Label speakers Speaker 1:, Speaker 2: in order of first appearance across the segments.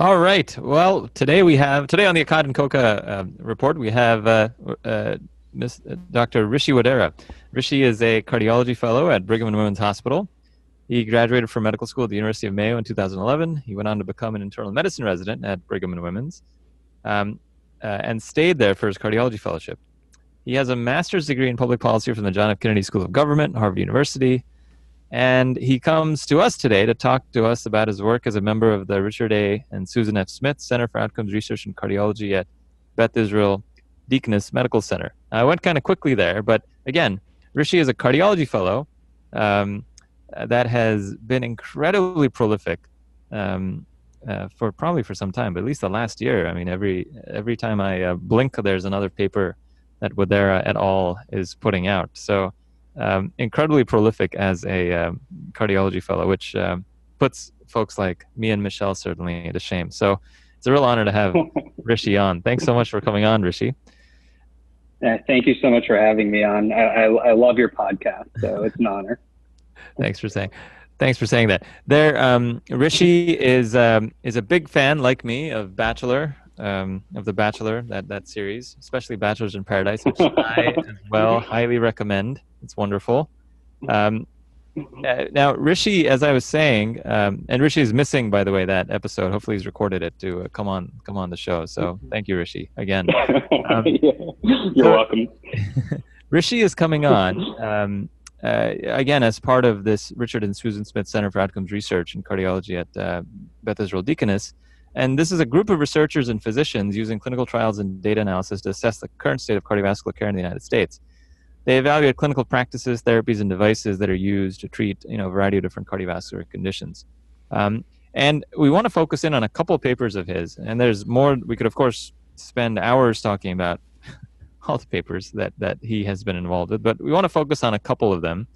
Speaker 1: All right. Well, today on the Akkad and Koka report, we have Miss Dr. Rishi Wadhera. Rishi is a cardiology fellow at Brigham and Women's Hospital. He graduated from medical school at the University of Mayo in 2011. He went on to become an internal medicine resident at Brigham and Women's, and stayed there for his cardiology fellowship. He has a master's degree in public policy from the John F. Kennedy School of Government, Harvard University. And he comes to us today to talk to us about his work as a member of the Richard A. and Susan F. Smith Center for Outcomes Research in Cardiology at Beth Israel Deaconess Medical Center. I went kind of quickly there, but again, Rishi is a cardiology fellow that has been incredibly prolific for some time, but at least the last year. I mean, every time I blink, there's another paper that Wadhera et al. Is putting out. So incredibly prolific as a cardiology fellow, which puts folks like me and Michelle certainly to shame. So it's a real honor to have Rishi on. Thanks so much for coming on, Rishi.
Speaker 2: Thank you so much for having me on. I love your podcast, so it's an honor.
Speaker 1: Thanks for saying that. Rishi is a big fan, like me, of Bachelor, of The Bachelor, that series, especially Bachelors in Paradise, which I as well highly recommend. It's wonderful. Now, Rishi, as I was saying, and Rishi is missing, by the way, that episode. Hopefully, he's recorded it to come on the show. So, thank you, Rishi, again.
Speaker 2: You're welcome.
Speaker 1: Rishi is coming on again as part of this Richard and Susan Smith Center for Outcomes Research in Cardiology at Beth Israel Deaconess. And this is a group of researchers and physicians using clinical trials and data analysis to assess the current state of cardiovascular care in the United States. They evaluate clinical practices, therapies, and devices that are used to treat a variety of different cardiovascular conditions. And we want to focus in on a couple of papers of his. And there's more. We could, of course, spend hours talking about all the papers that he has been involved with, but we want to focus on a couple of them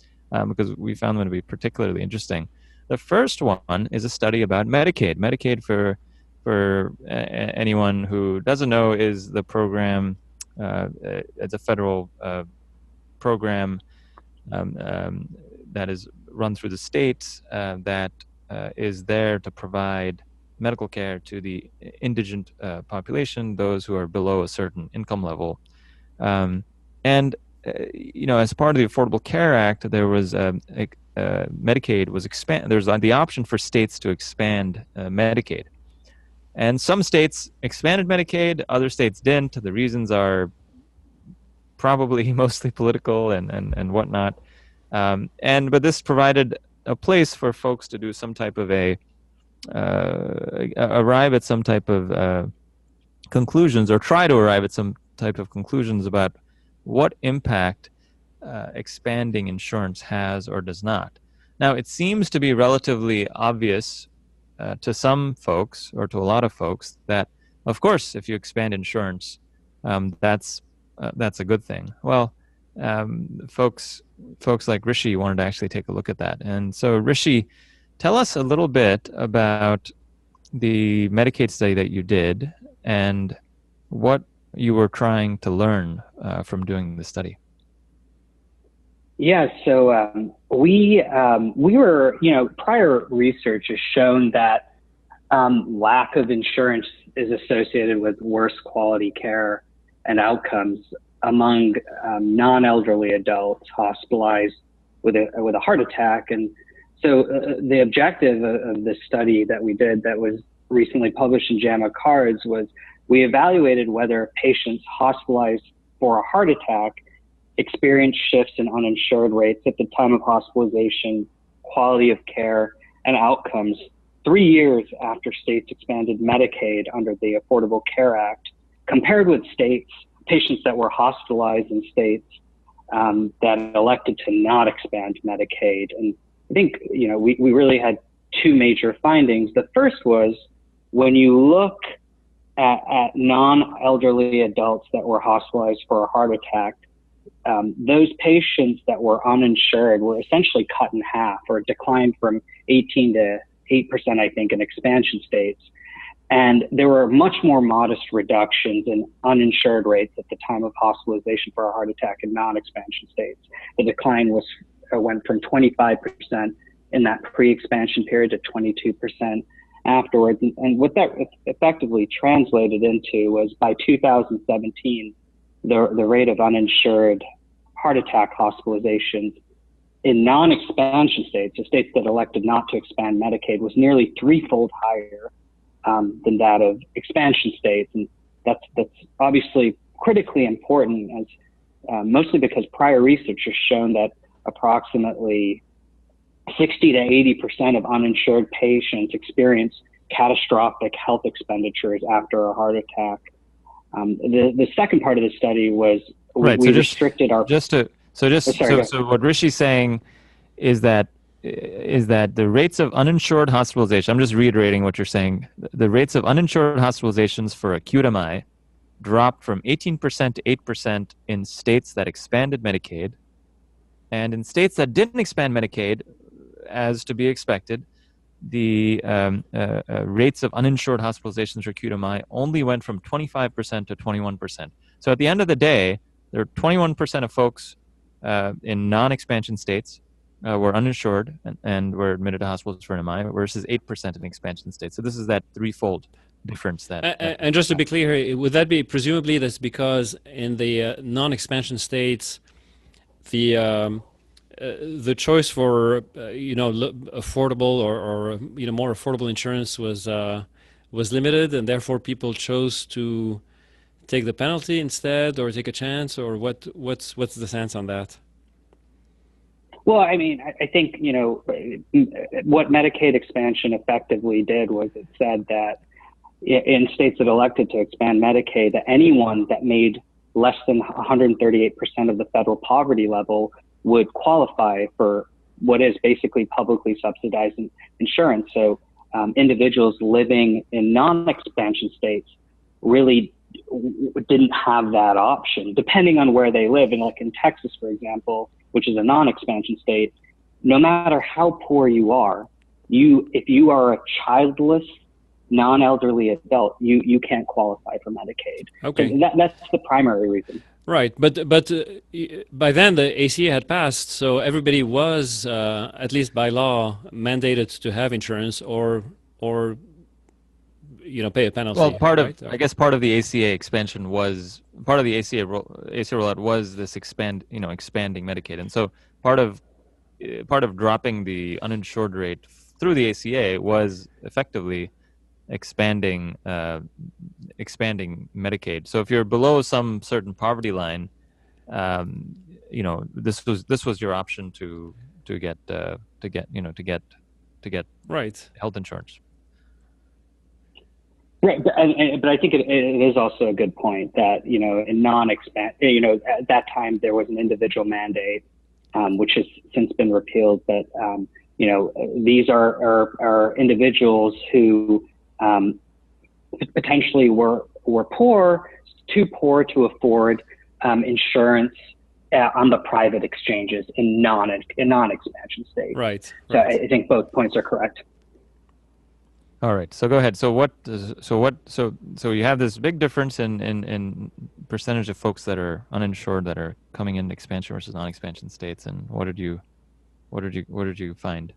Speaker 1: because we found them to be particularly interesting. The first one is a study about Medicaid. Medicaid, for anyone who doesn't know, is the program. It's a federal program that is run through the states that is there to provide medical care to the indigent population, those who are below a certain income level. And as part of the Affordable Care Act, there was Medicaid was there's the option for states to expand Medicaid. And some states expanded Medicaid, other states didn't. The reasons are probably mostly political and whatnot. But this provided a place for folks to do some type of arrive at some type of conclusions, or try to arrive at some type of conclusions about what impact expanding insurance has or does not. Now, it seems to be relatively obvious to some folks, or to a lot of folks, that, of course, if you expand insurance, that's a good thing. Well, folks like Rishi wanted to actually take a look at that. And so, Rishi, tell us a little bit about the Medicaid study that you did and what you were trying to learn from doing the study.
Speaker 2: Yeah, so we were, prior research has shown that lack of insurance is associated with worse quality care and outcomes among non-elderly adults hospitalized with a heart attack. And so the objective of this study that we did, that was recently published in JAMA Cards, was we evaluated whether patients hospitalized for a heart attack experienced shifts in uninsured rates at the time of hospitalization, quality of care, and outcomes 3 years after states expanded Medicaid under the Affordable Care Act, compared with patients that were hospitalized in states that elected to not expand Medicaid. And I think, we really had two major findings. The first was, when you look at non-elderly adults that were hospitalized for a heart attack, those patients that were uninsured were essentially cut in half, or declined from 18 to 8%, I think, in expansion states. And there were much more modest reductions in uninsured rates at the time of hospitalization for a heart attack in non-expansion states. The decline went from 25% in that pre-expansion period to 22%. afterwards. And what that effectively translated into was by 2017, the rate of uninsured heart attack hospitalizations in non-expansion states, the states that elected not to expand Medicaid, was nearly threefold higher than that of expansion states. And that's obviously critically important, as mostly because prior research has shown that approximately 60 to 80% of uninsured patients experience catastrophic health expenditures after a heart attack. The second part of the study was we restricted our.
Speaker 1: So what Rishi's saying is that the rates of uninsured hospitalization. I'm just reiterating what you're saying. The rates of uninsured hospitalizations for acute MI dropped from 18% to 8% in states that expanded Medicaid, and in states that didn't expand Medicaid, as to be expected, the rates of uninsured hospitalizations for acute MI only went from 25% to 21%. So at the end of the day, there are 21% of folks in non-expansion states were uninsured and were admitted to hospitals for an MI versus 8% in expansion states. So this is that threefold difference.
Speaker 3: And just to be clear, would that be presumably that's because in the non-expansion states, the choice for affordable or more affordable insurance was limited, and therefore people chose to take the penalty instead, or take a chance, or what's the sense on that?
Speaker 2: Well, I mean, I think what Medicaid expansion effectively did was it said that in states that elected to expand Medicaid, that anyone that made less than 138% of the federal poverty level would qualify for what is basically publicly subsidized insurance. So individuals living in non-expansion states really didn't have that option, depending on where they live. And like in Texas, for example, which is a non-expansion state, no matter how poor you are, if you are a childless, non-elderly adult, you can't qualify for Medicaid.
Speaker 3: Okay,
Speaker 2: so that's the primary reason.
Speaker 3: Right, but by then the ACA had passed, so everybody was at least by law mandated to have insurance or pay a penalty.
Speaker 1: Well,
Speaker 3: right?
Speaker 1: I guess part of the ACA expansion was part of the ACA rollout was this expanding Medicaid, and so part of dropping the uninsured rate through the ACA was effectively expanding Medicaid. So if you're below some certain poverty line, this was your option to get
Speaker 2: right
Speaker 1: health insurance.
Speaker 2: Right, but I think it is also a good point that in non-expand, at that time there was an individual mandate, which has since been repealed. But these are individuals who potentially were too poor to afford
Speaker 3: insurance
Speaker 2: on the private exchanges in non-expansion states.
Speaker 3: Right.
Speaker 2: So I think both points are correct.
Speaker 1: All right. So go ahead. So you have this big difference in percentage of folks that are uninsured that are coming into expansion versus non-expansion states, and what did you find?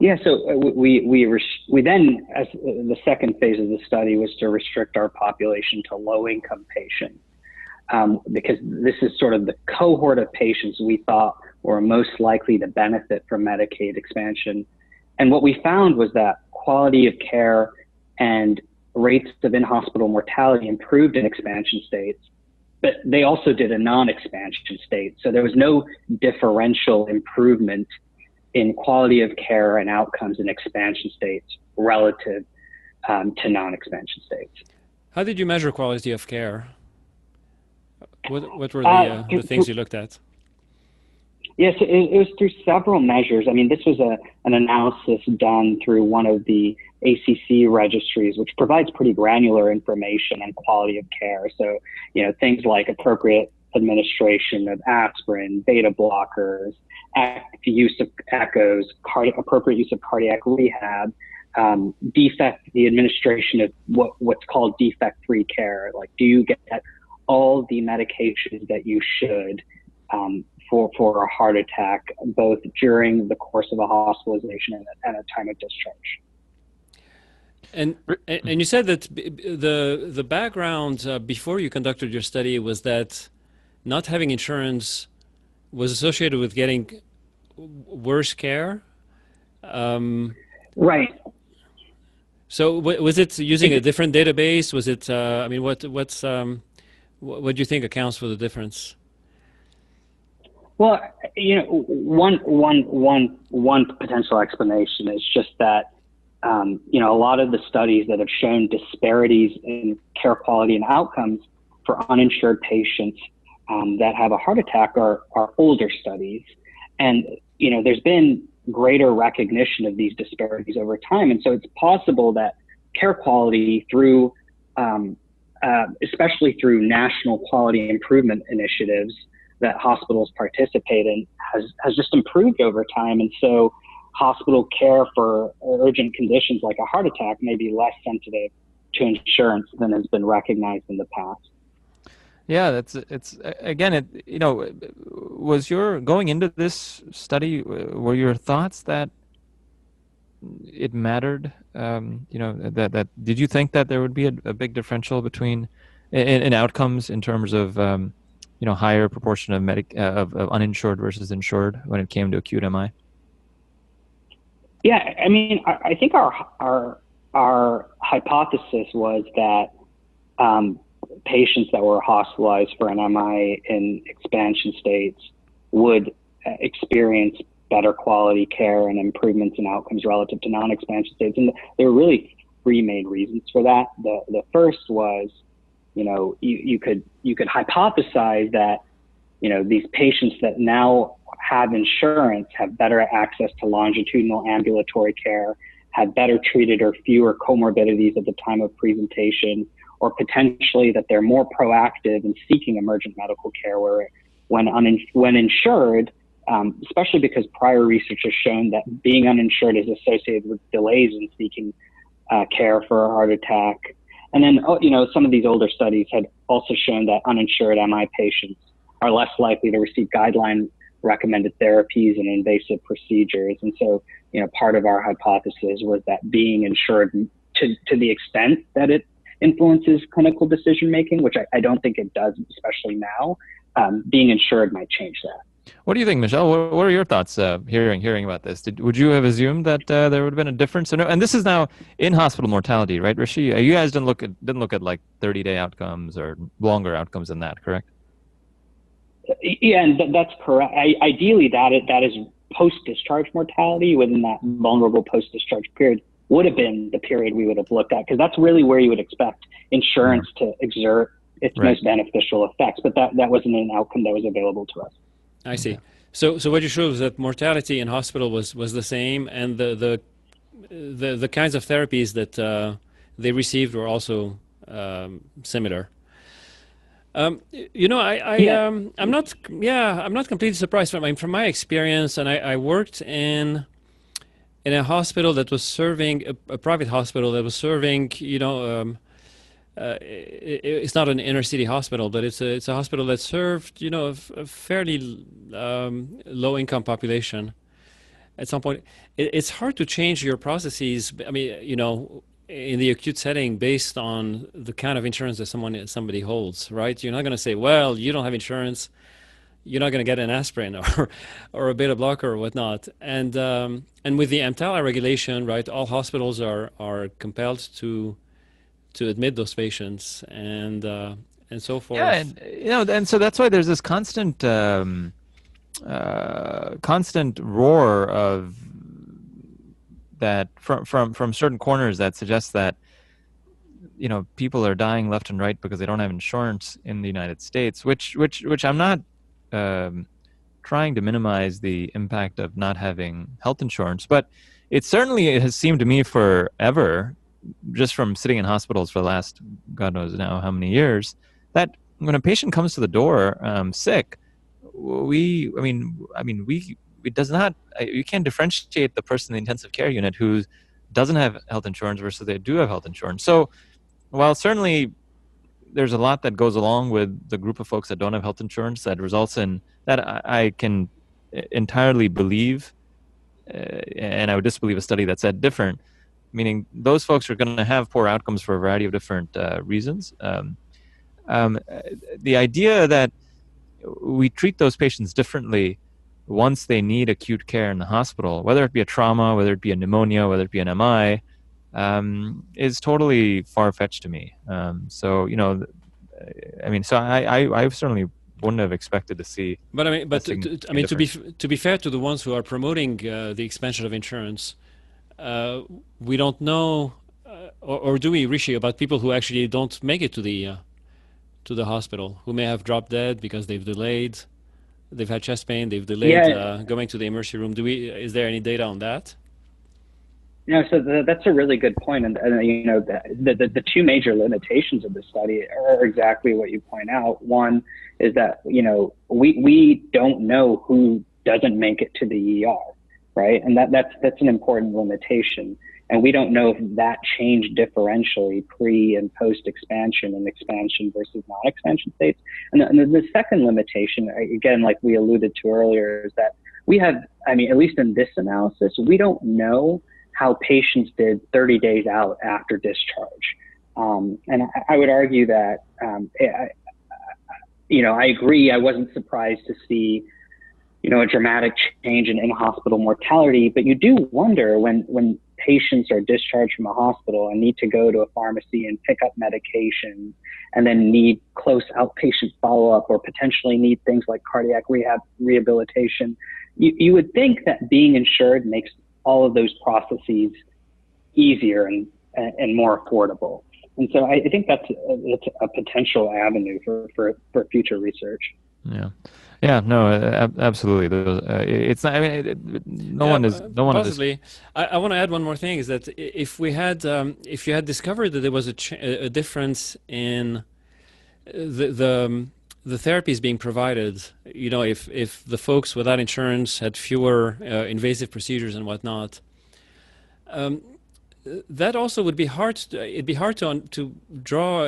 Speaker 2: Yeah, so we then, as the second phase of the study was to restrict our population to low-income patients, because this is sort of the cohort of patients we thought were most likely to benefit from Medicaid expansion. And what we found was that quality of care and rates of in-hospital mortality improved in expansion states, but they also did in non-expansion states. So there was no differential improvement in quality of care and outcomes in expansion states relative to non-expansion states.
Speaker 3: How did you measure quality of care? What were the things you looked at?
Speaker 2: Yes, it was through several measures. I mean, this was an analysis done through one of the ACC registries, which provides pretty granular information on quality of care. So, things like appropriate administration of aspirin, beta blockers, use of echoes, appropriate use of cardiac rehab, the administration of what's called defect-free care. Like, do you get all the medications that you should for a heart attack, both during the course of a hospitalization and at a time of discharge?
Speaker 3: And and you said that the background before you conducted your study was that not having insurance was associated with getting worse care. Um,
Speaker 2: Right.
Speaker 3: so was it using a different database? Was it? I mean, what do you think accounts for the difference?
Speaker 2: Well, one potential explanation is just that a lot of the studies that have shown disparities in care quality and outcomes for uninsured patients that have a heart attack are older studies, and there's been greater recognition of these disparities over time, and so it's possible that care quality through especially through national quality improvement initiatives that hospitals participate in has just improved over time. And so hospital care for urgent conditions like a heart attack may be less sensitive to insurance than has been recognized in the past.
Speaker 1: Yeah, it's again, was your going into this study, were your thoughts that it mattered? That did you think that there would be a big differential between in outcomes in terms of higher proportion of uninsured versus insured when it came to acute MI?
Speaker 2: Yeah, I mean, I think our hypothesis was that patients that were hospitalized for an MI in expansion states would experience better quality care and improvements in outcomes relative to non-expansion states. And there were really three main reasons for that. The first was, you could hypothesize that, these patients that now have insurance have better access to longitudinal ambulatory care, have better treated or fewer comorbidities at the time of presentation, or potentially that they're more proactive in seeking emergent medical care, where when insured, especially because prior research has shown that being uninsured is associated with delays in seeking care for a heart attack. And then, some of these older studies had also shown that uninsured MI patients are less likely to receive guideline recommended therapies and invasive procedures. And so, part of our hypothesis was that being insured to the extent that it influences clinical decision making, which I don't think it does, especially now, being insured might change that.
Speaker 1: What do you think, Michelle? What are your thoughts hearing about this? Would you have assumed that there would have been a difference? And this is now in hospital mortality, right, Rishi? You guys didn't look at like 30-day outcomes or longer outcomes than that, correct?
Speaker 2: Yeah, and that's correct. Ideally, that is post-discharge mortality within that vulnerable post-discharge period would have been the period we would have looked at, because that's really where you would expect insurance to exert its most beneficial effects. But that wasn't an outcome that was available to us.
Speaker 3: I see. So what you showed was that mortality in hospital was the same, and the kinds of therapies that they received were also similar. I'm not completely surprised from my experience, and I worked in a hospital that was serving a private hospital that was serving, it's not an inner city hospital, but it's a hospital that served, a fairly low income population. At some point, it's hard to change your processes. I mean, in the acute setting based on the kind of insurance that somebody holds, right? You're not going to say, well, you don't have insurance, you're not going to get an aspirin or a beta blocker or whatnot. And with the EMTALA regulation, right, all hospitals are compelled to admit those patients and so forth.
Speaker 1: Yeah, and so that's why there's this constant roar of that from certain corners that suggests that people are dying left and right because they don't have insurance in the United States, which I'm not trying to minimize the impact of not having health insurance, but it has seemed to me forever, just from sitting in hospitals for the last God knows now how many years, that when a patient comes to the door sick, you can't differentiate the person in the intensive care unit who doesn't have health insurance versus they do have health insurance. So while certainly there's a lot that goes along with the group of folks that don't have health insurance that results in that, I can entirely believe, and I would disbelieve a study that said different. meaning those folks are going to have poor outcomes for a variety of different reasons. The idea that we treat those patients differently once they need acute care in the hospital, whether it be a trauma, whether it be a pneumonia, whether it be an MI, is totally far-fetched to me. So, you know, I mean, so I certainly wouldn't have expected to see.
Speaker 3: But I mean, to be fair to the ones who are promoting the expansion of insurance, we don't know, or do we, Rishi, about people who actually don't make it to the hospital, who may have dropped dead because they've had chest pain, they've delayed going to the emergency room. Is there any data on that?
Speaker 2: No, so that's a really good point, and you know, the two major limitations of the study are exactly what you point out. One is that, you know, we don't know who doesn't make it to the ER, right? And that's an important limitation, and we don't know if that changed differentially pre and post expansion and expansion versus non-expansion states. And the second limitation, again, like we alluded to earlier, is that we have, I mean, at least in this analysis, we don't know how patients did 30 days out after discharge. And I would argue that, you know, I agree. I wasn't surprised to see, you know, a dramatic change in in-hospital mortality, but you do wonder when patients are discharged from a hospital and need to go to a pharmacy and pick up medication and then need close outpatient follow-up or potentially need things like cardiac rehabilitation. You would think that being insured makes all of those processes easier and more affordable. And so I think that's a potential avenue for future research.
Speaker 1: Yeah, no, absolutely. It's not, I mean, no one is
Speaker 3: possibly. I want to add one more thing, is that if you had discovered that there was a difference in the therapies being provided, you know, if the folks without insurance had fewer invasive procedures and whatnot, that also would be hard. It'd be hard to draw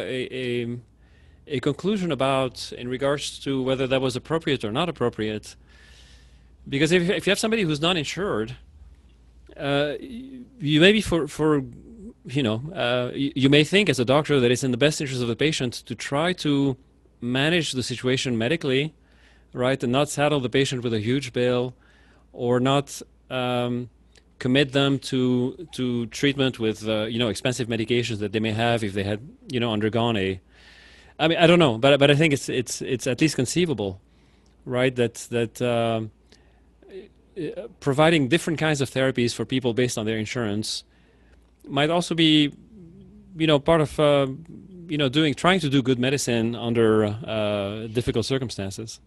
Speaker 3: a conclusion about in regards to whether that was appropriate or not appropriate. Because if you have somebody who's not insured, you may be you may think as a doctor that it's in the best interest of the patient to try to manage the situation medically, right, and not saddle the patient with a huge bill, or not commit them to treatment with expensive medications that they may have if they had undergone a. I mean, I don't know, but I think it's at least conceivable, right, that providing different kinds of therapies for people based on their insurance might also be part of trying to do good medicine under difficult circumstances.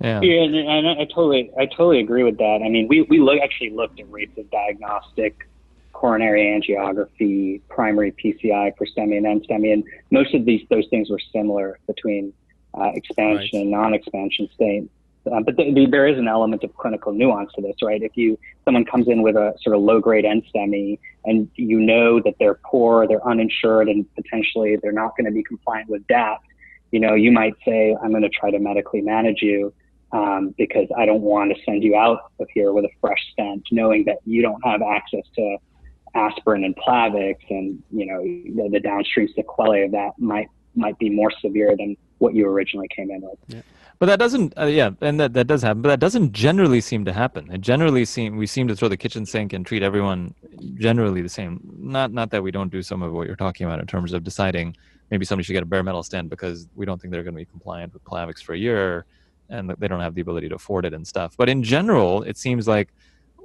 Speaker 2: Yeah, and I totally agree with that. I mean, we actually looked at rates of diagnostic coronary angiography, primary PCI for STEMI and NSTEMI, and most of those things were similar between expansion and non-expansion states. But there is an element of clinical nuance to this, right? If someone comes in with a sort of low-grade NSTEMI and you know that they're poor, they're uninsured, and potentially they're not going to be compliant with DAP, you might say, I'm going to try to medically manage you because I don't want to send you out of here with a fresh stent, knowing that you don't have access to aspirin and Plavix, and the downstream sequelae of that might be more severe than what you originally came in with.
Speaker 1: Yeah. But that doesn't, and that does happen. But that doesn't generally seem to happen. We seem to throw the kitchen sink and treat everyone generally the same. Not that we don't do some of what you're talking about in terms of deciding maybe somebody should get a bare metal stent because we don't think they're going to be compliant with Plavix for a year, and they don't have the ability to afford it and stuff. But in general, it seems like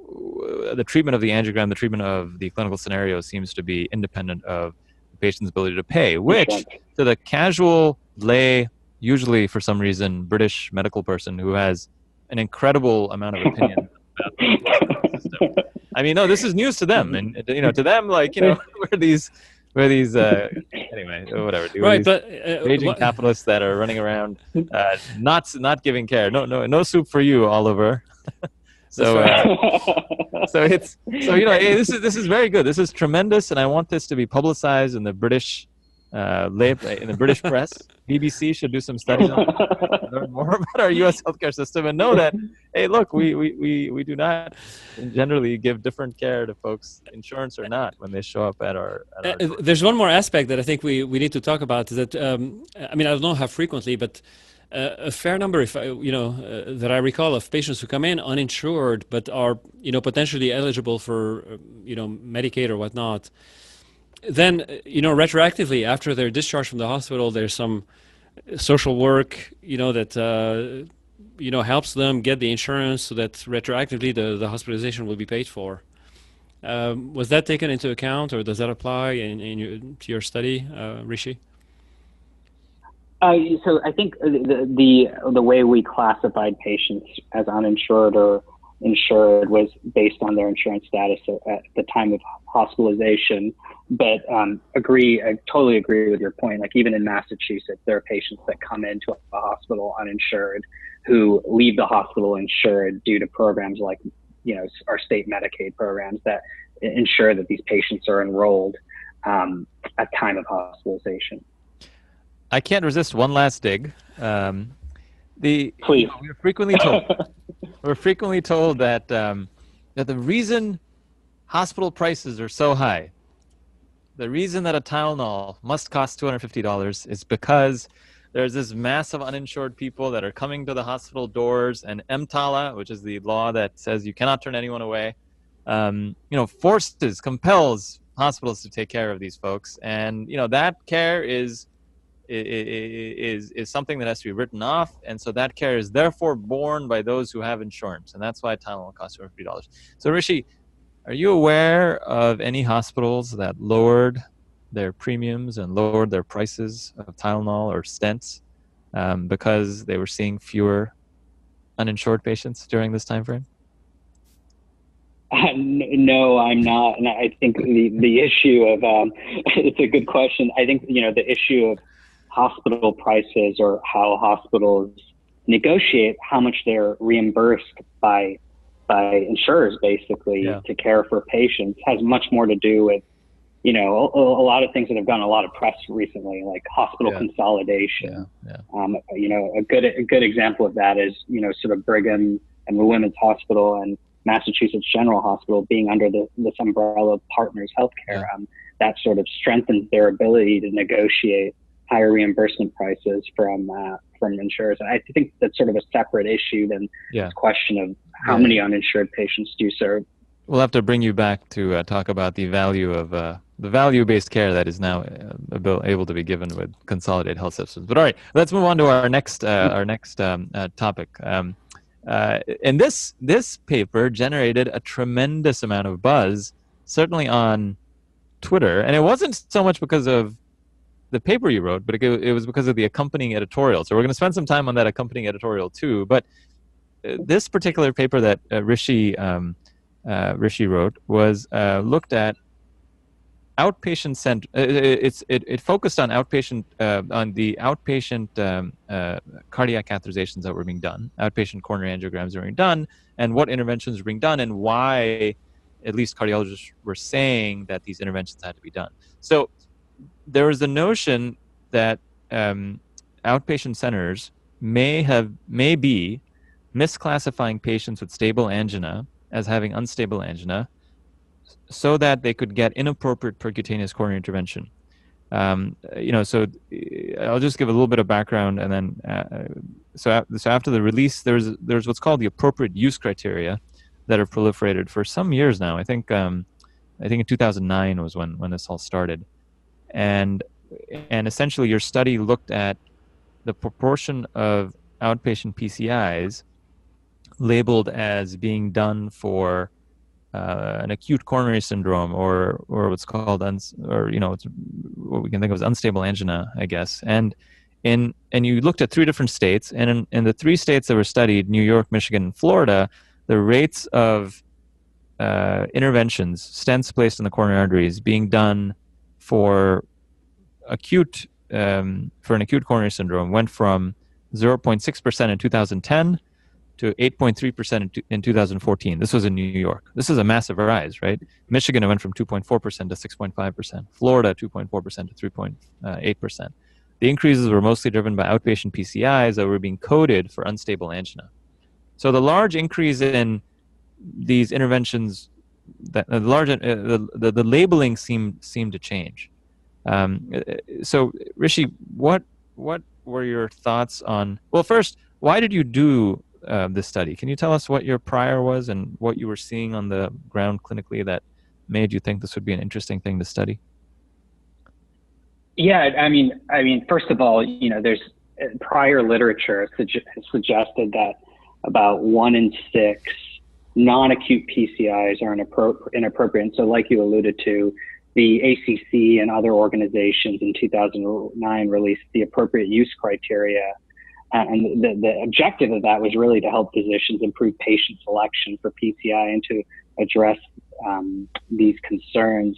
Speaker 1: the treatment of the angiogram, the treatment of the clinical scenario seems to be independent of the patient's ability to pay, which to the casual lay, usually for some reason British medical person who has an incredible amount of opinion about the system. I mean, no, this is news to them, and to them, we're these anyway, whatever.
Speaker 3: Right, but
Speaker 1: raging capitalists that are running around, not giving care. No soup for you, Oliver. This is very good. This is tremendous, and I want this to be publicized in the British in the British press. BBC should do some studies on learn more about our U.S. healthcare system and know that, hey, look, we do not generally give different care to folks, insurance or not, when they show up at our door.
Speaker 3: There's one more aspect that I think we need to talk about. Is that I mean, I don't know how frequently, but a fair number, if that I recall, of patients who come in uninsured but are potentially eligible for Medicaid or whatnot. Then retroactively after they're discharged from the hospital, there's some social work that helps them get the insurance so that retroactively the hospitalization will be paid for. Was that taken into account, or does that apply to your study, Rishi?
Speaker 2: So I think the way we classified patients as uninsured or insured was based on their insurance status at the time of hospitalization. But I totally agree with your point. Like even in Massachusetts, there are patients that come into a hospital uninsured who leave the hospital insured due to programs like our state Medicaid programs that ensure that these patients are enrolled at time of hospitalization.
Speaker 1: I can't resist one last dig.
Speaker 2: Please.
Speaker 1: We're frequently told that that the reason hospital prices are so high, the reason that a Tylenol must cost $250 is because there's this mass of uninsured people that are coming to the hospital doors, and EMTALA, which is the law that says you cannot turn anyone away, compels hospitals to take care of these folks, and that care is something that has to be written off, and so that care is therefore borne by those who have insurance, and that's why Tylenol costs $250. So Rishi, are you aware of any hospitals that lowered their premiums and lowered their prices of Tylenol or stents because they were seeing fewer uninsured patients during this time frame?
Speaker 2: No, I'm not. And I think the issue of, it's a good question. I think, the issue of hospital prices or how hospitals negotiate how much they're reimbursed by insurers basically to care for patients has much more to do with, a lot of things that have gotten a lot of press recently, like hospital consolidation. A good example of that is, sort of Brigham and the Women's Hospital and Massachusetts General Hospital being under this umbrella of Partners Healthcare. That sort of strengthens their ability to negotiate higher reimbursement prices from insurers. And I think that's sort of a separate issue than this question of how many uninsured patients do you serve.
Speaker 1: We'll have to bring you back to talk about the value of the value-based care that is now able to be given with consolidated health systems. But all right, let's move on to our next topic. And this paper generated a tremendous amount of buzz, certainly on Twitter, and it wasn't so much because of the paper you wrote, but it was because of the accompanying editorial. So we're going to spend some time on that accompanying editorial too. But this particular paper that Rishi wrote was looked at outpatient center. It focused on outpatient on the outpatient cardiac catheterizations that were being done, outpatient coronary angiograms that were being done, and what interventions were being done, and why at least cardiologists were saying that these interventions had to be done. So there was the notion that outpatient centers may be misclassifying patients with stable angina as having unstable angina so that they could get inappropriate percutaneous coronary intervention. So I'll just give a little bit of background, and then so after the release, there's what's called the appropriate use criteria that have proliferated for some years now. I think in 2009 was when this all started. And essentially your study looked at the proportion of outpatient PCIs labeled as being done for an acute coronary syndrome or what's called it's what we can think of as unstable angina, I guess. And you looked at 3 different states, and in the 3 states that were studied, New York, Michigan, and Florida, the rates of interventions, stents placed in the coronary arteries, being done for an acute coronary syndrome went from 0.6% in 2010 to 8.3% in 2014. This was in New York. This is a massive rise, right? Michigan, it went from 2.4% to 6.5%. Florida, 2.4% to 3.8%. The increases were mostly driven by outpatient PCIs that were being coded for unstable angina. So the large increase in these interventions, the labeling seemed to change. So Rishi, what were your thoughts on? Well, first, why did you do this study? Can you tell us what your prior was and what you were seeing on the ground clinically that made you think this would be an interesting thing to study?
Speaker 2: Yeah, I mean, first of all, there's prior literature suggested that about 1 in 6 non-acute PCIs are inappropriate. So like you alluded to, the ACC and other organizations in 2009 released the appropriate use criteria. And the objective of that was really to help physicians improve patient selection for PCI and to address these concerns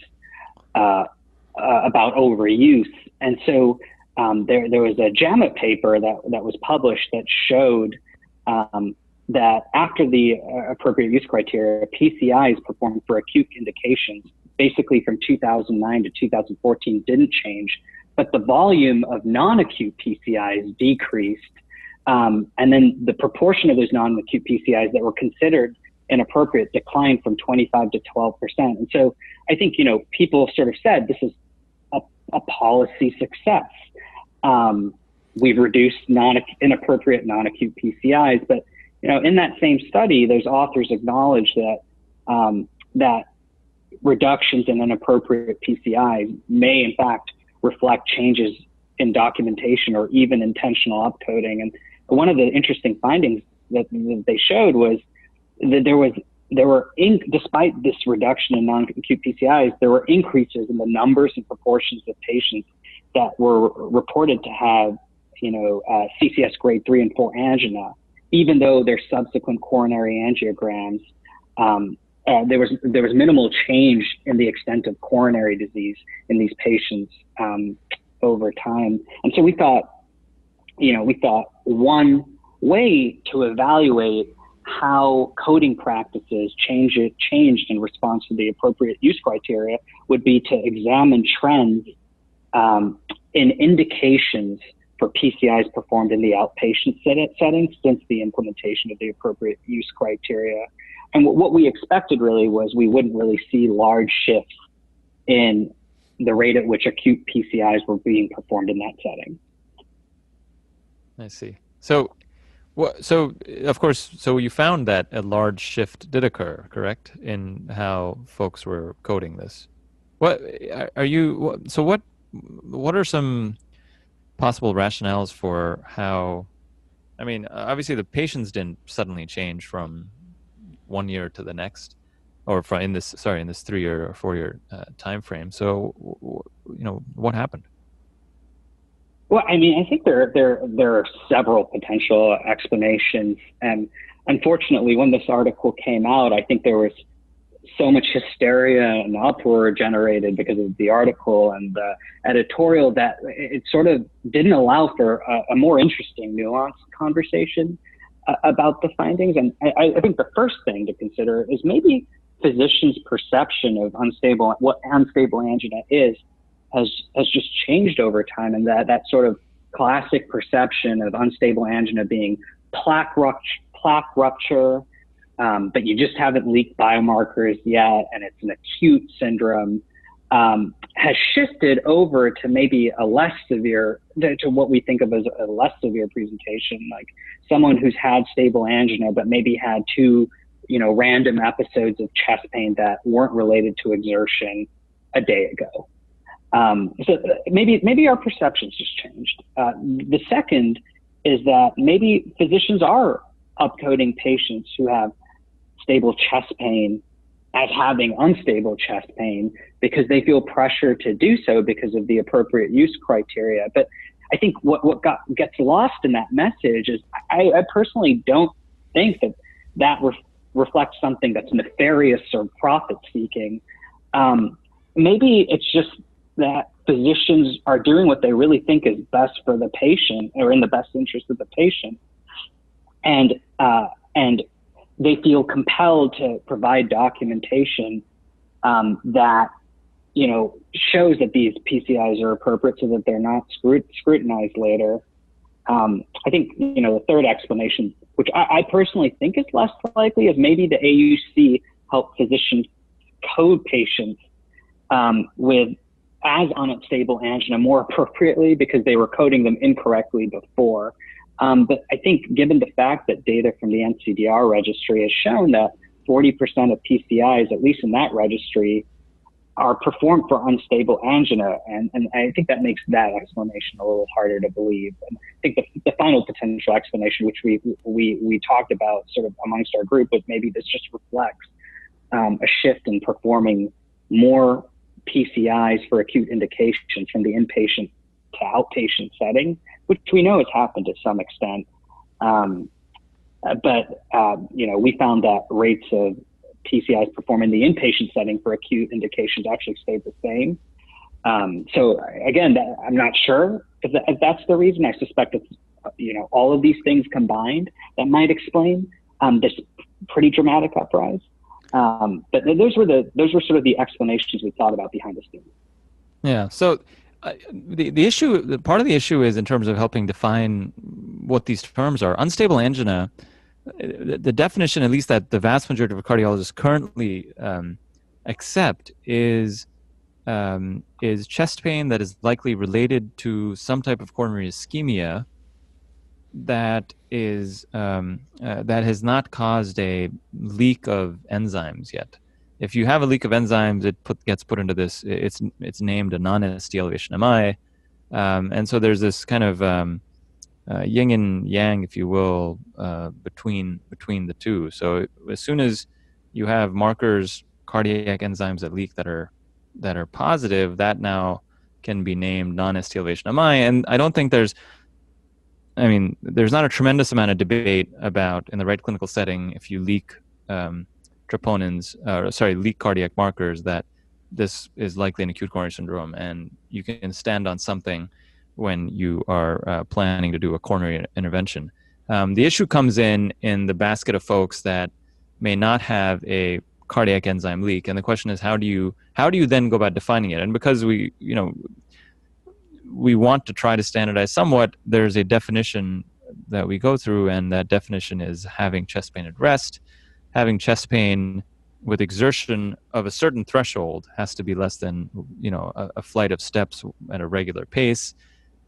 Speaker 2: about overuse. And so there was a JAMA paper that was published that showed that after the appropriate use criteria, PCIs performed for acute indications, basically from 2009 to 2014, didn't change, but the volume of non-acute PCIs decreased. And then the proportion of those non-acute PCIs that were considered inappropriate declined from 25 to 12%. And so I think, people sort of said this is a policy success. We've reduced inappropriate non-acute PCIs, but in that same study, those authors acknowledged that that reductions in inappropriate PCIs may in fact reflect changes in documentation or even intentional upcoding. And one of the interesting findings that they showed was that despite this reduction in non-acute PCIs, there were increases in the numbers and proportions of patients that were reported to have, CCS grade 3 and 4 angina, even though their subsequent coronary angiograms, there was minimal change in the extent of coronary disease in these patients over time. And so we thought one way to evaluate how coding practices changed in response to the appropriate use criteria would be to examine trends in indications for PCIs performed in the outpatient setting since the implementation of the appropriate use criteria. And what we expected really was we wouldn't really see large shifts in the rate at which acute PCIs were being performed in that setting.
Speaker 1: I see. So of course, you found that a large shift did occur, correct, in how folks were coding this. What are some possible rationales for how? I mean, obviously the patients didn't suddenly change from 1 year to the next, or in this 3-year or 4-year time frame. So, what happened?
Speaker 2: Well, I mean, I think there are several potential explanations, and unfortunately, when this article came out, I think there was so much hysteria and uproar generated because of the article and the editorial that it sort of didn't allow for a more interesting, nuanced conversation about the findings. And I think the first thing to consider is maybe physicians' perception of what unstable angina is has just changed over time, and that sort of classic perception of unstable angina being plaque rupture, but you just haven't leaked biomarkers yet, and it's an acute syndrome, has shifted over to maybe a less severe, to what we think of as a less severe presentation, like someone who's had stable angina, but maybe had 2, random episodes of chest pain that weren't related to exertion a day ago. So maybe our perceptions just changed. The second is that maybe physicians are upcoding patients who have stable chest pain as having unstable chest pain because they feel pressure to do so because of the appropriate use criteria. But I think what gets lost in that message is I personally don't think that reflects something that's nefarious or profit-seeking. Maybe it's just that physicians are doing what they really think is best for the patient or in the best interest of the patient. And and they feel compelled to provide documentation that, shows that these PCIs are appropriate so that they're not scrutinized later. I think, the third explanation, which I personally think is less likely, is maybe the AUC helped physicians code patients with as unstable angina more appropriately because they were coding them incorrectly before. But I think given the fact that data from the NCDR registry has shown that 40% of PCIs, at least in that registry, are performed for unstable angina. And I think that makes that explanation a little harder to believe. And I think the final potential explanation, which we talked about sort of amongst our group, but maybe this just reflects a shift in performing more PCIs for acute indications from the inpatient to outpatient setting, which we know has happened to some extent. But we found that rates of PCIs performed in the inpatient setting for acute indications actually stayed the same. So again, I'm not sure if that's the reason. I suspect it's, all of these things combined that might explain this pretty dramatic uprise. But those were sort of the explanations we thought about behind the scenes.
Speaker 1: Yeah. So the issue, part of the issue is in terms of helping define what these terms are. Unstable angina, the definition, at least that the vast majority of cardiologists currently accept, is chest pain that is likely related to some type of coronary ischemia that is that has not caused a leak of enzymes yet. If you have a leak of enzymes, it gets put into this. It's named a non-ST elevation MI, and so there's this kind of yin and yang, if you will, between the two. So as soon as you have markers, cardiac enzymes that leak that are positive, that now can be named non-ST elevation MI. And I don't think there's not a tremendous amount of debate about, in the right clinical setting, if you leak leak cardiac markers, that this is likely an acute coronary syndrome, and you can stand on something when you are planning to do a coronary intervention. The issue comes in the basket of folks that may not have a cardiac enzyme leak, and the question is, how do you then go about defining it? And because we want to try to standardize somewhat, there's a definition that we go through, and that definition is having chest pain at rest. Having chest pain with exertion of a certain threshold has to be less than a flight of steps at a regular pace,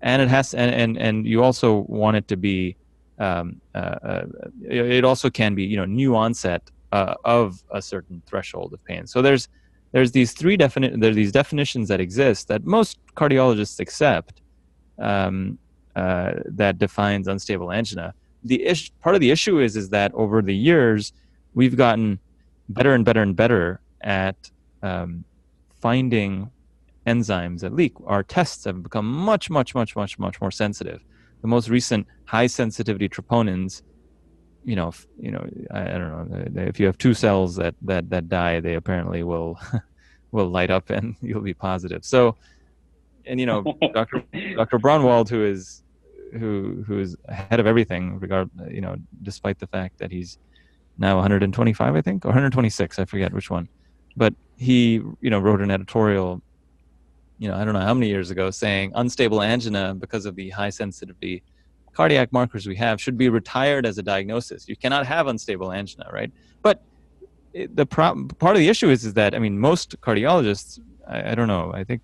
Speaker 1: and it has and you also want it to be it also can be new onset of a certain threshold of pain. So there's these these definitions that exist that most cardiologists accept, that defines unstable angina. Part of the issue is that over the years we've gotten better and better and better at finding enzymes that leak. Our tests have become much more sensitive. The most recent high sensitivity troponins, I don't know, if you have two cells that die, they apparently will light up and you'll be positive. So, and Dr. Braunwald, who is ahead of everything, despite the fact that he's now 125, I think, or 126, I forget which one, but he wrote an editorial, I don't know how many years ago, saying unstable angina, because of the high sensitivity cardiac markers we have, should be retired as a diagnosis. You cannot have unstable angina, right? But part of the issue is that, most cardiologists, I don't know, I think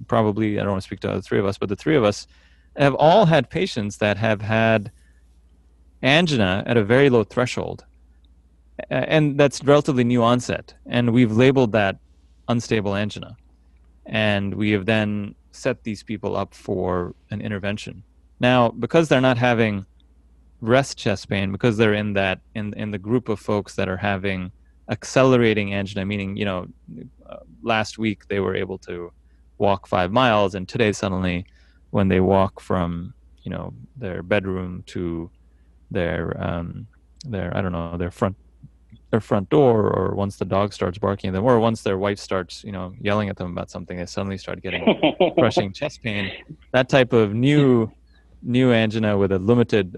Speaker 1: probably, I don't want to speak to the three of us, but the three of us have all had patients that have had angina at a very low threshold, and that's relatively new onset, and we've labeled that unstable angina, and we have then set these people up for an intervention. Now, because they're not having rest chest pain, because they're in the group of folks that are having accelerating angina, meaning last week they were able to walk 5 miles, and today suddenly, when they walk from their bedroom to their front door, or once the dog starts barking at them, or once their wife starts yelling at them about something, they suddenly start getting crushing chest pain. That type of new new angina with a limited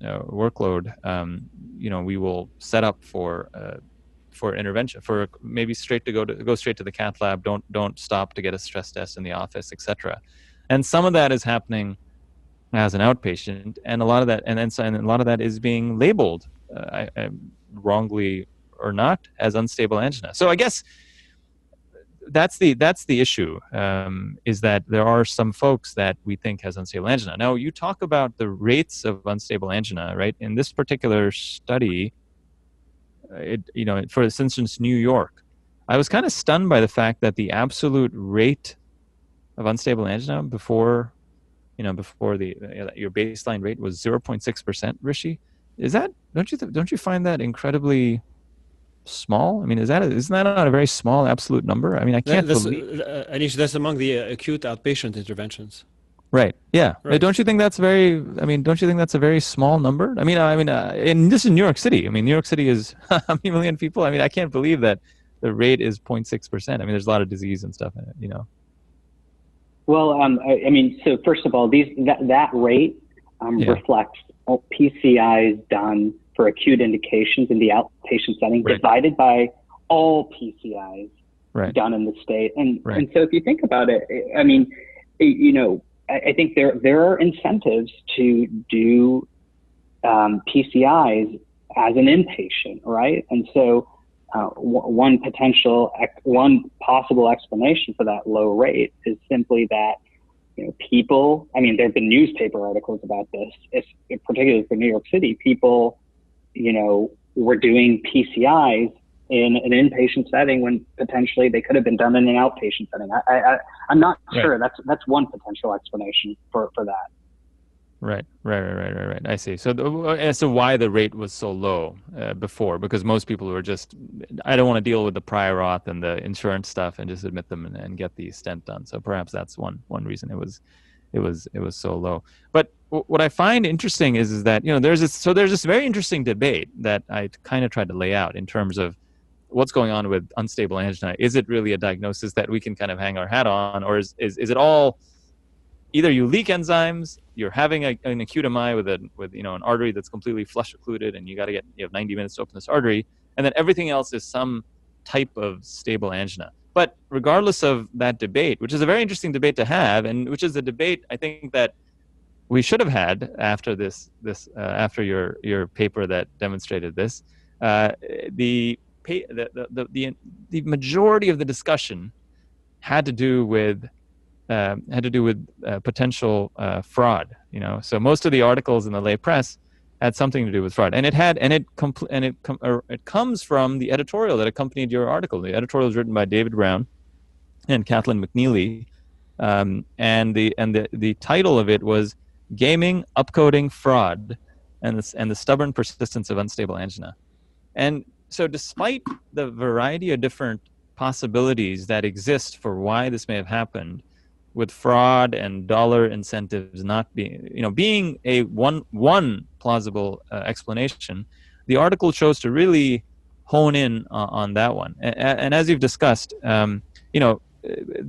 Speaker 1: workload, we will set up for intervention, for maybe go straight to the cath lab. Don't stop to get a stress test in the office, etc. And some of that is happening as an outpatient, and a lot of that, and a lot of that is being labeled, wrongly or not, as unstable angina. So I guess that's the issue, is that there are some folks that we think has unstable angina. Now, you talk about the rates of unstable angina, right? In this particular study, for instance, New York, I was kind of stunned by the fact that the absolute rate of unstable angina before your baseline rate was 0.6%. Rishi, don't you find that incredibly small? I mean, isn't that not a very small absolute number? I mean, I can't believe.
Speaker 3: Anish, that's among the acute outpatient interventions.
Speaker 1: Right. Yeah.
Speaker 3: Right.
Speaker 1: Don't you think that's a very small number? I mean, and this is New York City. I mean, New York City is how many million people? I mean, I can't believe that the rate is 0.6%. I mean, there's a lot of disease and stuff in it,
Speaker 2: Well, I mean, so first of all, that rate reflects PCIs done for acute indications in the outpatient setting, right, divided by all PCIs done in the state. And so if you think about it, I mean, I think there are incentives to do PCIs as an inpatient, right? And so one possible explanation for that low rate is simply that people. I mean, there have been newspaper articles about this, particularly for New York City. People, were doing PCIs in an inpatient setting when potentially they could have been done in an outpatient setting. I'm not sure. That's one potential explanation for that.
Speaker 1: Right. I see. So why the rate was so low before? Because most people were just, I don't want to deal with the prior auth and the insurance stuff and just admit them and get the stent done. So perhaps that's one reason it was so low. But what I find interesting is that there's this very interesting debate that I kind of tried to lay out in terms of what's going on with unstable angina. Is it really a diagnosis that we can kind of hang our hat on, or is it all either you leak enzymes, you're having an acute MI with an artery that's completely flush occluded, and you have 90 minutes to open this artery, and then everything else is some type of stable angina. But regardless of that debate, which is a very interesting debate to have, and which is a debate I think that we should have had after after your paper that demonstrated this, the majority of the discussion had to do with potential fraud. So most of the articles in the lay press had something to do with fraud, and it comes from the editorial that accompanied your article. The editorial is written by David Brown and Kathleen McNeely, and the title of it was "Gaming, Upcoding, Fraud, and the Stubborn Persistence of Unstable Angina." And so, despite the variety of different possibilities that exist for why this may have happened, with fraud and dollar incentives not being a one plausible explanation, the article chose to really hone in on that one. And as you've discussed, the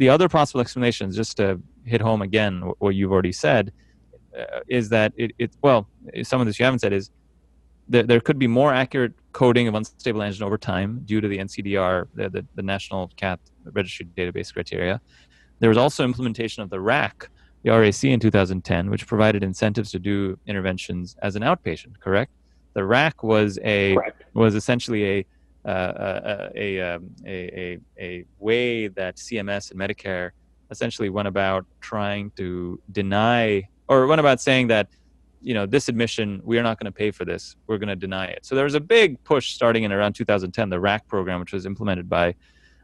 Speaker 1: other possible explanations, just to hit home again what you've already said, is that some of this you haven't said, is that there could be more accurate coding of unstable angina over time due to the NCDR, the National Cath Registry Database criteria. There was also implementation of the RAC, the RAC in 2010, which provided incentives to do interventions as an outpatient. Correct? The RAC was essentially a way that CMS and Medicare essentially went about trying to deny, or went about saying that this admission, we are not going to pay for this, we're going to deny it. So there was a big push starting in around 2010, the RAC program, which was implemented by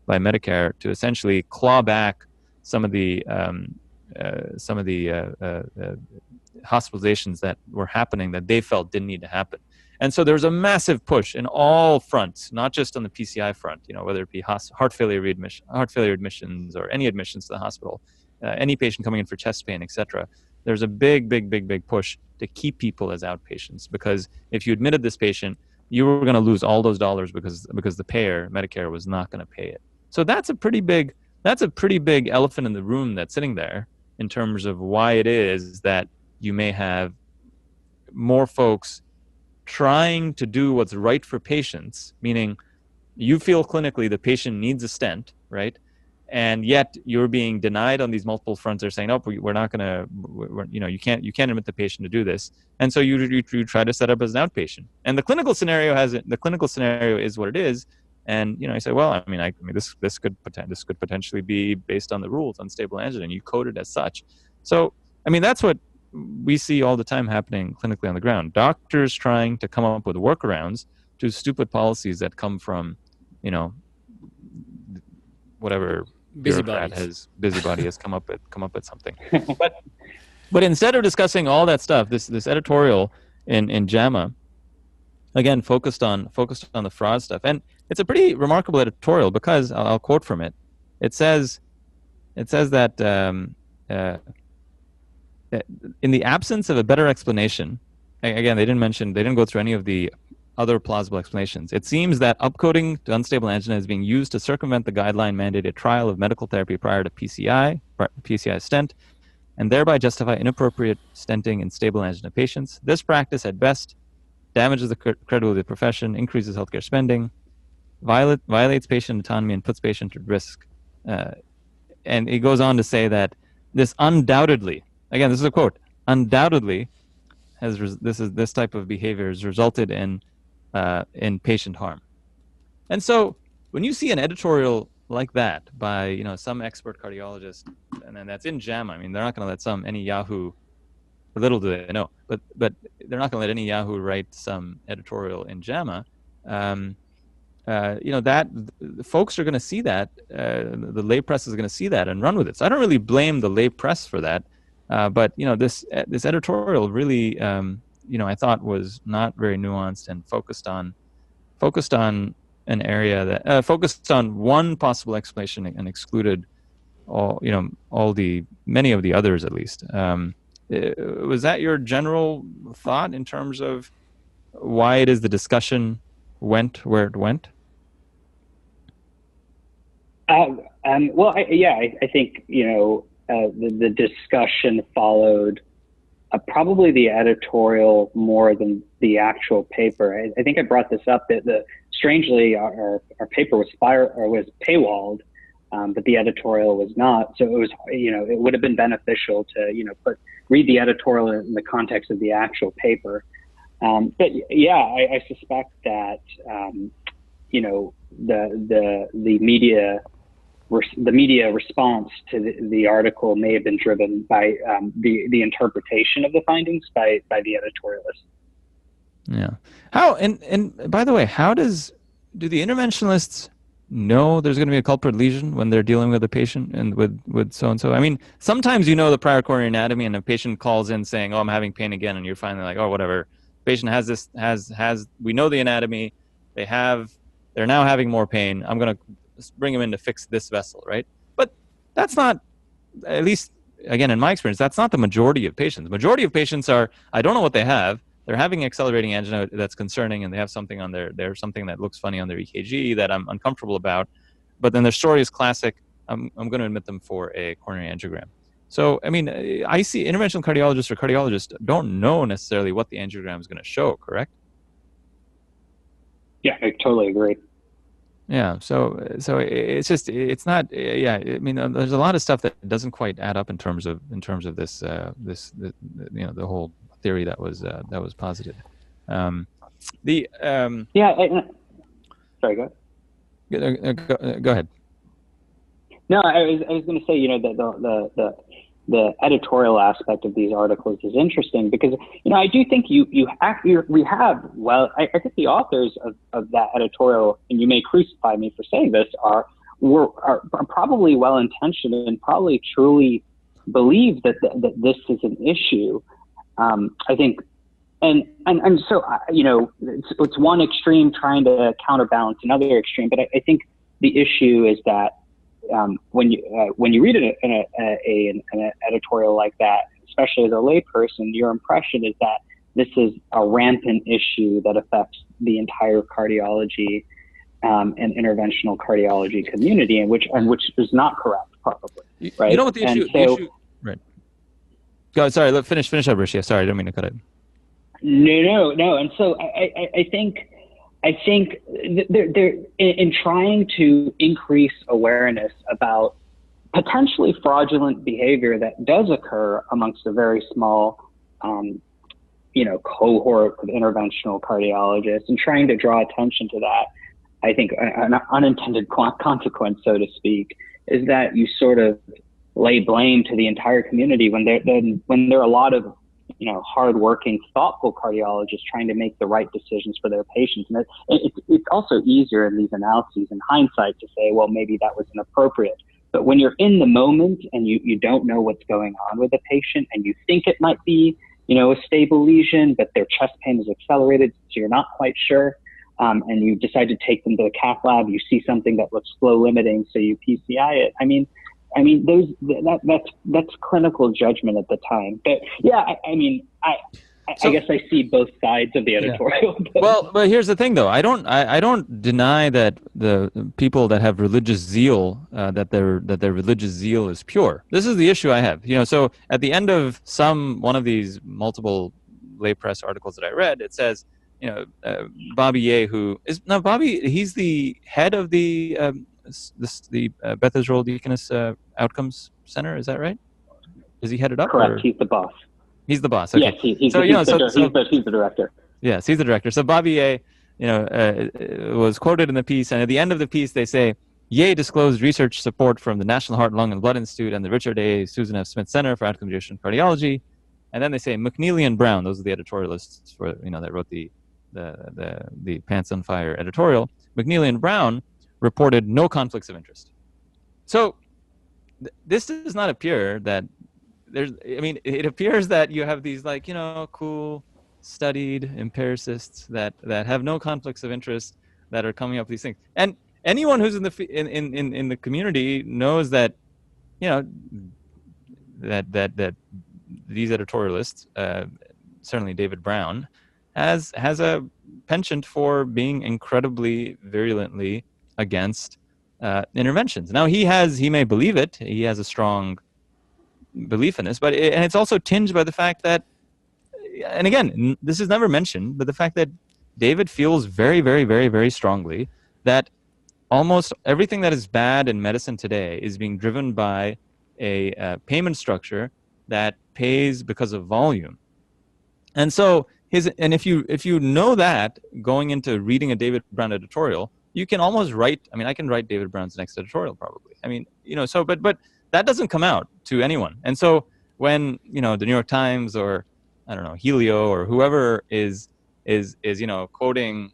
Speaker 1: Medicare, to essentially claw back some of the hospitalizations that were happening that they felt didn't need to happen. And so there was a massive push in all fronts, not just on the PCI front, whether it be heart failure admissions or any admissions to the hospital, any patient coming in for chest pain, etc. There's a big push to keep people as outpatients, because if you admitted this patient, you were going to lose all those dollars because the payer, Medicare, was not going to pay it. So that's a pretty big elephant in the room that's sitting there in terms of why it is that you may have more folks trying to do what's right for patients, meaning you feel clinically the patient needs a stent, right? And yet you're being denied on these multiple fronts. They're saying, "Oh, we're not going to, you can't admit the patient to do this." And so you try to set up as an outpatient. And the clinical scenario is what it is. And I say, well, this could potentially be based on the rules, unstable angina, and you code it as such. So that's what we see all the time happening clinically on the ground. Doctors trying to come up with workarounds to stupid policies that come from, whatever busybody has come up with something. But instead of discussing all that stuff, this editorial in JAMA, again, focused on the fraud stuff, and it's a pretty remarkable editorial because I'll quote from it. It says that in the absence of a better explanation, again, they didn't go through any of the other plausible explanations. It seems that upcoding to unstable angina is being used to circumvent the guideline-mandated trial of medical therapy prior to PCI stent, and thereby justify inappropriate stenting in stable angina patients. This practice, at best, damages the credibility of the profession, increases healthcare spending, violates patient autonomy, and puts patients at risk. And it goes on to say that this undoubtedly, again, this is a quote, undoubtedly, this type of behavior has resulted in patient harm. And so when you see an editorial like that by some expert cardiologist, and then that's in JAMA, they're not going to let any Yahoo, little do they know, but they're not going to let any Yahoo write some editorial in JAMA. That folks are going to see that, the lay press is going to see that and run with it. So I don't really blame the lay press for that. But this editorial really, I thought was not very nuanced and focused on an area that focused on one possible explanation and excluded many of the others, at least. Was that your general thought in terms of why it is the discussion went where it went?
Speaker 2: Well, I think the discussion followed probably the editorial more than the actual paper. I think I brought this up that strangely our paper was paywalled, but the editorial was not. So it was it would have been beneficial to read the editorial in the context of the actual paper. But yeah, I suspect that the media response to the article may have been driven by the interpretation of the findings by the editorialist.
Speaker 1: Yeah. How and by the way, do the interventionists know there's going to be a culprit lesion when they're dealing with a patient and with so and so? Sometimes the prior coronary anatomy, and a patient calls in saying, "Oh, I'm having pain again," and you're finally like, "Oh, whatever." Patient has this we know the anatomy. They're now having more pain. I'm going to bring him in to fix this vessel, right? But that's not, at least again in my experience, that's not the majority of patients. The majority of patients are, I don't know what they have. They're having accelerating angina that's concerning, and they have something on there's something that looks funny on their EKG that I'm uncomfortable about. But then their story is classic. I'm going to admit them for a coronary angiogram. So, I see interventional cardiologists or cardiologists don't know necessarily what the angiogram is going to show, correct?
Speaker 2: Yeah, I totally agree.
Speaker 1: Yeah, so it's just, it's not, yeah, there's a lot of stuff that doesn't quite add up in terms of this, the whole theory that was posited. Sorry,
Speaker 2: go ahead.
Speaker 1: Go ahead.
Speaker 2: No, I was going to say, the editorial aspect of these articles is interesting because, I do think I think the authors of that editorial, and you may crucify me for saying this, are probably well-intentioned and probably truly believe that this is an issue. I think, and so, it's one extreme trying to counterbalance another extreme, but I think the issue is that when you read an editorial like that, especially as a layperson, your impression is that this is a rampant issue that affects the entire cardiology and interventional cardiology community, and which is not correct, probably. Right?
Speaker 1: You know what the issue? Right. Go, sorry, finish up, Rishi. Sorry, I didn't mean to cut it.
Speaker 2: No. And so I think they're in trying to increase awareness about potentially fraudulent behavior that does occur amongst a very small, cohort of interventional cardiologists, and trying to draw attention to that. I think an unintended consequence, so to speak, is that you sort of lay blame to the entire community when there are a lot of hardworking, thoughtful cardiologists trying to make the right decisions for their patients. And it's also easier in these analyses in hindsight to say, well, maybe that was inappropriate. But when you're in the moment and you don't know what's going on with a patient, and you think it might be, a stable lesion, but their chest pain is accelerated, so you're not quite sure, and you decide to take them to the cath lab, you see something that looks flow limiting, so you PCI it. I mean, that's clinical judgment at the time. But yeah, I guess I see both sides of the editorial.
Speaker 1: Yeah. Well, but here's the thing, though. I don't deny that the people that have religious zeal, that their religious zeal is pure. This is the issue I have. So at the end of one of these multiple lay press articles that I read, it says, Bobby Ye, he's the head of the Beth Israel Deaconess Outcomes Center. Is that right? Is he headed up?
Speaker 2: Correct.
Speaker 1: Or?
Speaker 2: He's the boss.
Speaker 1: He's the boss. Okay.
Speaker 2: Yes, he's the director.
Speaker 1: Yes, he's the director. So Bobby Ye, was quoted in the piece, and at the end of the piece, they say, Ye disclosed research support from the National Heart, Lung, and Blood Institute and the Richard A. Susan F. Smith Center for Outcomes and Cardiology. And then they say McNeely and Brown, those are the editorialists for that wrote the Pants on Fire editorial. McNeely and Brown reported no conflicts of interest. So this does not appear that it appears that you have these cool, studied empiricists that have no conflicts of interest that are coming up with these things. And anyone who's in the community knows that, that these editorialists, certainly David Brown, has a penchant for being incredibly virulently against interventions. Now he may believe it. He has a strong belief in this, but it's also tinged by the fact that, and again, this is never mentioned, but the fact that David feels very, very, very, very strongly that almost everything that is bad in medicine today is being driven by a payment structure that pays because of volume. And so if you know that going into reading a David Brown editorial, you can almost write. I can write David Brown's next editorial probably. But that doesn't come out to anyone. And so when, the New York Times or, I don't know, Helio or whoever is quoting,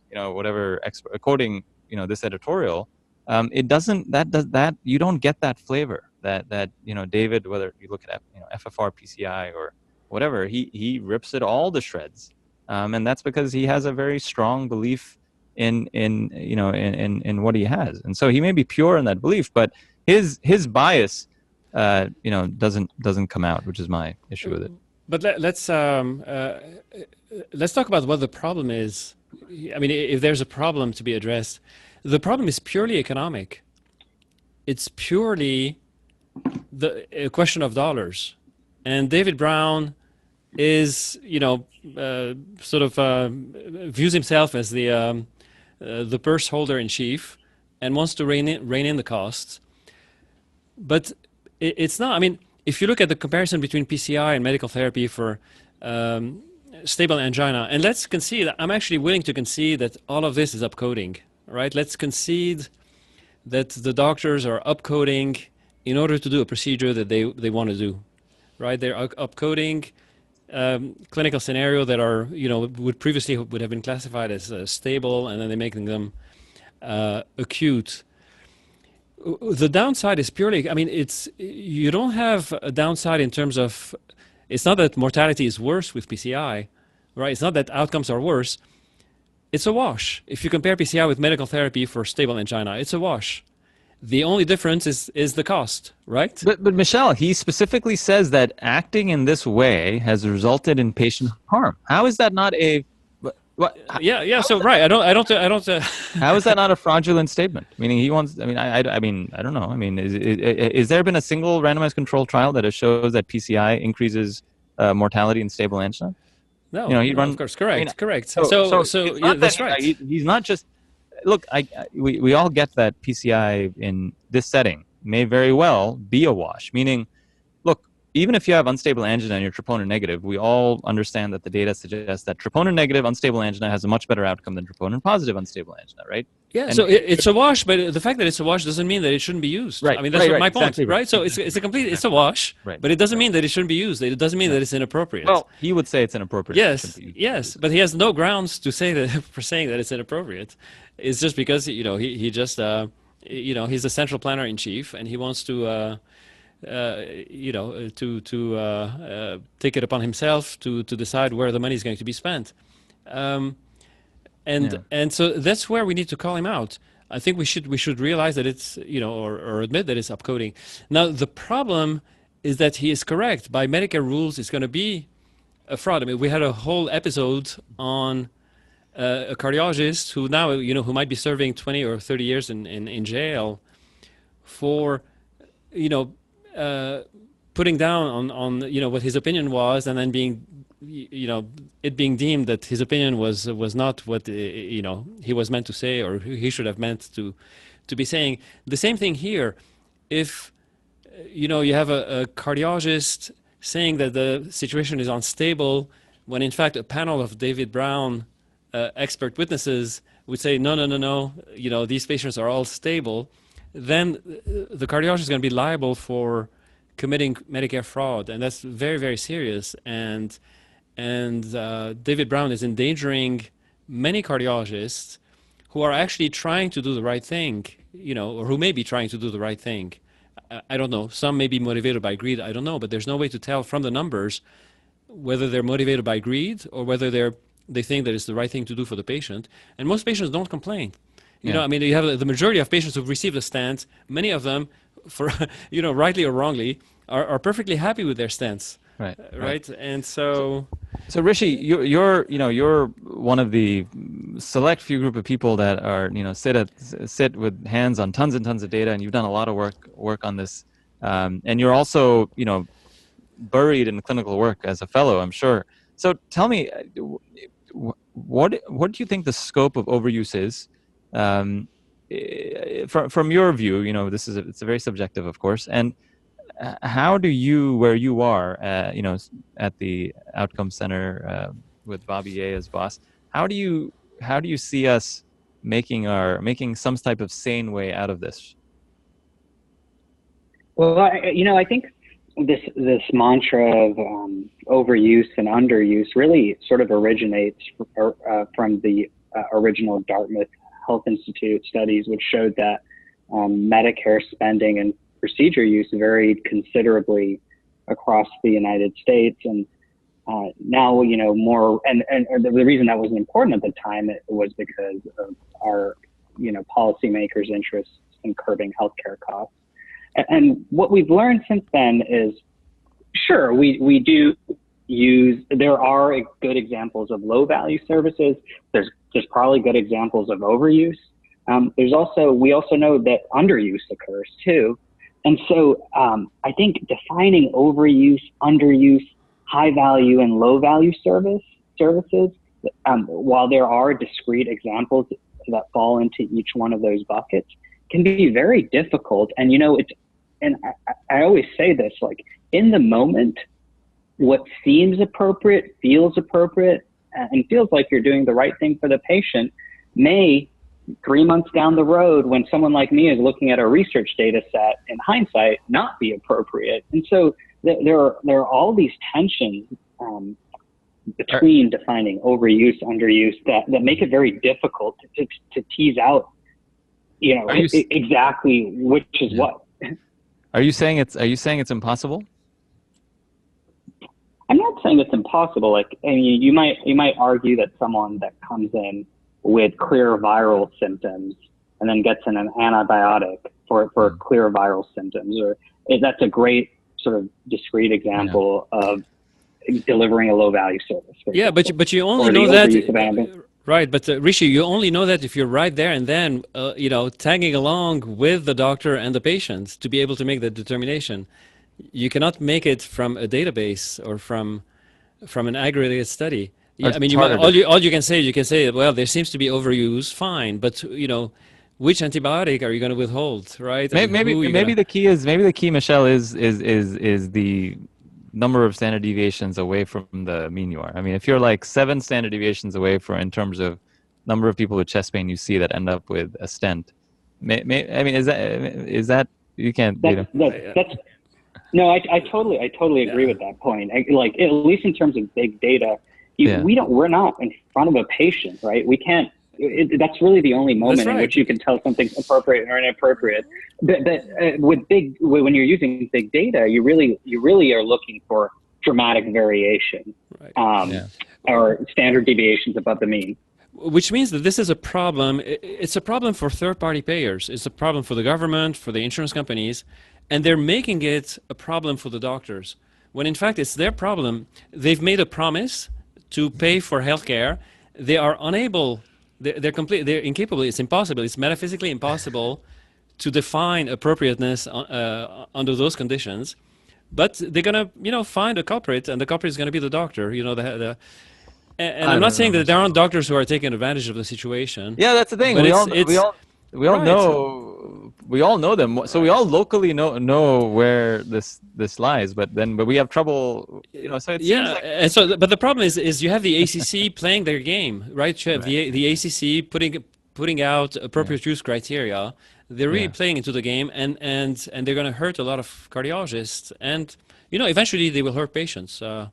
Speaker 1: quoting, this editorial, you don't get that flavor that David, whether you look at, FFR, PCI or whatever, he rips it all to shreds. And that's because he has a very strong belief in what he has. And so he may be pure in that belief, but his bias, doesn't come out, which is my issue with it.
Speaker 3: But let's talk about what the problem is. If there's a problem to be addressed, the problem is purely economic. It's purely a question of dollars. And David Brown is, views himself as the purse holder in chief and wants to rein in the costs. But it's not. If you look at the comparison between PCI and medical therapy for stable angina, and let's concede, I'm actually willing to concede that all of this is upcoding, right? Let's concede that the doctors are upcoding in order to do a procedure that they want to do, right? They're upcoding clinical scenario that are, would have been classified as stable, and then they're making them acute. The downside is purely, you don't have a downside in terms of, it's not that mortality is worse with PCI, right? It's not that outcomes are worse. It's a wash. If you compare PCI with medical therapy for stable angina, it's a wash. The only difference is the cost, right?
Speaker 1: But Michelle, he specifically says that acting in this way has resulted in patient harm. How is that not a...
Speaker 3: Yeah. So right, I don't.
Speaker 1: How is that not a fraudulent statement? Meaning he wants. I don't know. Is there been a single randomized controlled trial that shows that PCI increases mortality and stable angina?
Speaker 3: No,
Speaker 1: He'd
Speaker 3: no,
Speaker 1: run.
Speaker 3: of course, correct, correct.
Speaker 1: So it's
Speaker 3: Yeah,
Speaker 1: not that
Speaker 3: that's right.
Speaker 1: he's not just. Look, we all get that PCI in this setting may very well be a wash. Meaning, look, even if you have unstable angina and you're troponin negative, we all understand that the data suggests that troponin negative unstable angina has a much better outcome than troponin positive unstable angina, right?
Speaker 3: Yeah,
Speaker 1: And
Speaker 3: so it's a wash, but the fact that it's a wash doesn't mean that it shouldn't be used.
Speaker 1: Right,
Speaker 3: I mean, that's
Speaker 1: right,
Speaker 3: my point,
Speaker 1: exactly
Speaker 3: right? So
Speaker 1: exactly
Speaker 3: it's a wash,
Speaker 1: right.
Speaker 3: but it doesn't mean that it shouldn't be used. It doesn't mean that it's inappropriate.
Speaker 1: Well, he would say it's inappropriate.
Speaker 3: Yes, yes, but he has no grounds to say that for saying that it's inappropriate. It's just because he just he's the central planner in chief, and he wants to take it upon himself to decide where the money is going to be spent. And so that's where we need to call him out. I think we should realize that it's or admit that it's upcoding. Now the problem is that he is correct. By Medicare rules, it's going to be a fraud. I mean, we had a whole episode on a cardiologist who now who might be serving 20 or 30 years in jail for putting down on what his opinion was, and then being it being deemed that his opinion was not what he was meant to say, or he should have meant to be saying. The same thing here. If you have a cardiologist saying that the situation is unstable, when in fact a panel of David Brown expert witnesses would say no, these patients are all stable, then the cardiologist is going to be liable for committing Medicare fraud, and that's very, very serious. And David Brown is endangering many cardiologists who are actually trying to do the right thing, or who may be trying to do the right thing. I don't know. Some may be motivated by greed. I don't know, but there's no way to tell from the numbers whether they're motivated by greed or whether they think that it's the right thing to do for the patient. And most patients don't complain. I mean, you have the majority of patients who've received a stent. Many of them, for rightly or wrongly, are perfectly happy with their stents. Right. And so
Speaker 1: Rishi, you're one of the select few group of people that are sit with hands on tons and tons of data, and you've done a lot of work on this, and you're also buried in clinical work as a fellow, I'm sure. So tell me, what do you think the scope of overuse is? From your view, it's a very subjective, of course, and how do you, where you are, at the Outcome Center with Bobby A as boss, how do you see us making some type of sane way out of this?
Speaker 2: Well, I think this mantra of overuse and underuse really sort of originates from the original Dartmouth Health Institute studies, which showed that Medicare spending and procedure use varied considerably across the United States. And now, more, and the reason that wasn't important at the time, it was because of our, policymakers' interests in curbing healthcare costs. And what we've learned since then is, sure, we do there are good examples of low value services. There's probably good examples of overuse. We also know that underuse occurs too. And so I think defining overuse, underuse, high value and low value services, while there are discrete examples that fall into each one of those buckets, can be very difficult. And I always say this, like, in the moment, what seems appropriate, feels appropriate, and feels like you're doing the right thing for the patient may, 3 months down the road, when someone like me is looking at a research data set, in hindsight, not be appropriate. And so there are all these tensions between defining overuse, underuse, that make it very difficult to tease out, exactly which is what.
Speaker 1: Are you saying it's impossible?
Speaker 2: I'm not saying it's impossible. Like, I mean, you might argue that someone that comes in with clear viral symptoms and then gets an antibiotic for clear viral symptoms, that's a great sort of discrete example of delivering a low value service.
Speaker 3: Yeah, but you only know that, right? But Rishi, you only know that if you're right there and then, tagging along with the doctor and the patient to be able to make the determination. You cannot make it from a database or from from an aggregated study.
Speaker 1: Or
Speaker 3: Yeah, I mean,
Speaker 1: it's harder to.
Speaker 3: all you can say, well, there seems to be overuse, fine, but which antibiotic are you going to withhold, right? And who are you going to?
Speaker 1: Maybe the key, Michelle, is the number of standard deviations away from the mean you are. I mean, if you're like 7 standard deviations away from in terms of number of people with chest pain you see that end up with a stent, I mean, is that you can't
Speaker 2: That's no, I totally agree
Speaker 3: Yeah,
Speaker 2: with that point. Like at least in terms of big data,
Speaker 1: yeah.
Speaker 2: we're not in front of a patient, right? We can't. That's really the only
Speaker 3: that's
Speaker 2: moment in
Speaker 3: right.
Speaker 2: which you can tell something's appropriate or inappropriate. But when you're using big data, you really are looking for dramatic variation,
Speaker 3: Right.
Speaker 1: Yeah.
Speaker 2: or standard deviations above the mean.
Speaker 3: Which means that this is a problem. It's a problem for third-party payers. It's a problem for the government, for the insurance companies, and they're making it a problem for the doctors. When in fact it's their problem. They've made a promise to pay for healthcare. They are unable. They're incapable. It's impossible. It's metaphysically impossible to define appropriateness under those conditions. But they're gonna, find a culprit, and the culprit is gonna be the doctor. And I'm
Speaker 1: I
Speaker 3: not
Speaker 1: don't know,
Speaker 3: saying that there
Speaker 1: Michelle.
Speaker 3: aren't doctors who are taking advantage of the situation,
Speaker 1: Yeah, that's the thing.
Speaker 3: but it's
Speaker 1: We all
Speaker 3: right.
Speaker 1: know them. So we
Speaker 3: Right.
Speaker 1: all locally know where this lies. But we have trouble. So it seems
Speaker 3: Yeah,
Speaker 1: like.
Speaker 3: and so but the problem is you have the ACC playing their game, right? You have
Speaker 1: Right.
Speaker 3: the ACC putting out
Speaker 1: Yeah.
Speaker 3: appropriate use criteria. They're really
Speaker 1: Yeah.
Speaker 3: playing into the game, and they're going to hurt a lot of cardiologists, and eventually they will hurt patients.
Speaker 1: Yeah.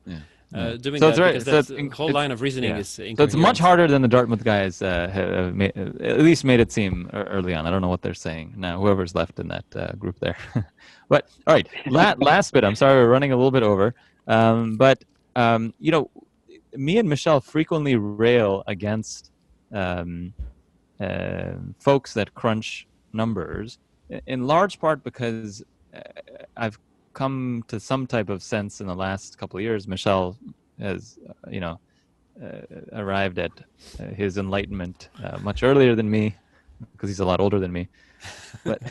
Speaker 1: Yeah.
Speaker 3: Doing
Speaker 1: So it's
Speaker 3: that,
Speaker 1: right.
Speaker 3: because
Speaker 1: So
Speaker 3: that whole line of reasoning
Speaker 1: yeah.
Speaker 3: is
Speaker 1: So it's much
Speaker 3: incoherent.
Speaker 1: harder than the Dartmouth guys have at least made it seem early on. I don't know what they're saying now. Whoever's left in that group there. But all right, last bit. I'm sorry, we're running a little bit over. But me and Michelle frequently rail against um, folks that crunch numbers, in large part because I've come to some type of sense in the last couple of years. Michelle has, arrived at his enlightenment much earlier than me because he's a lot older than me. But,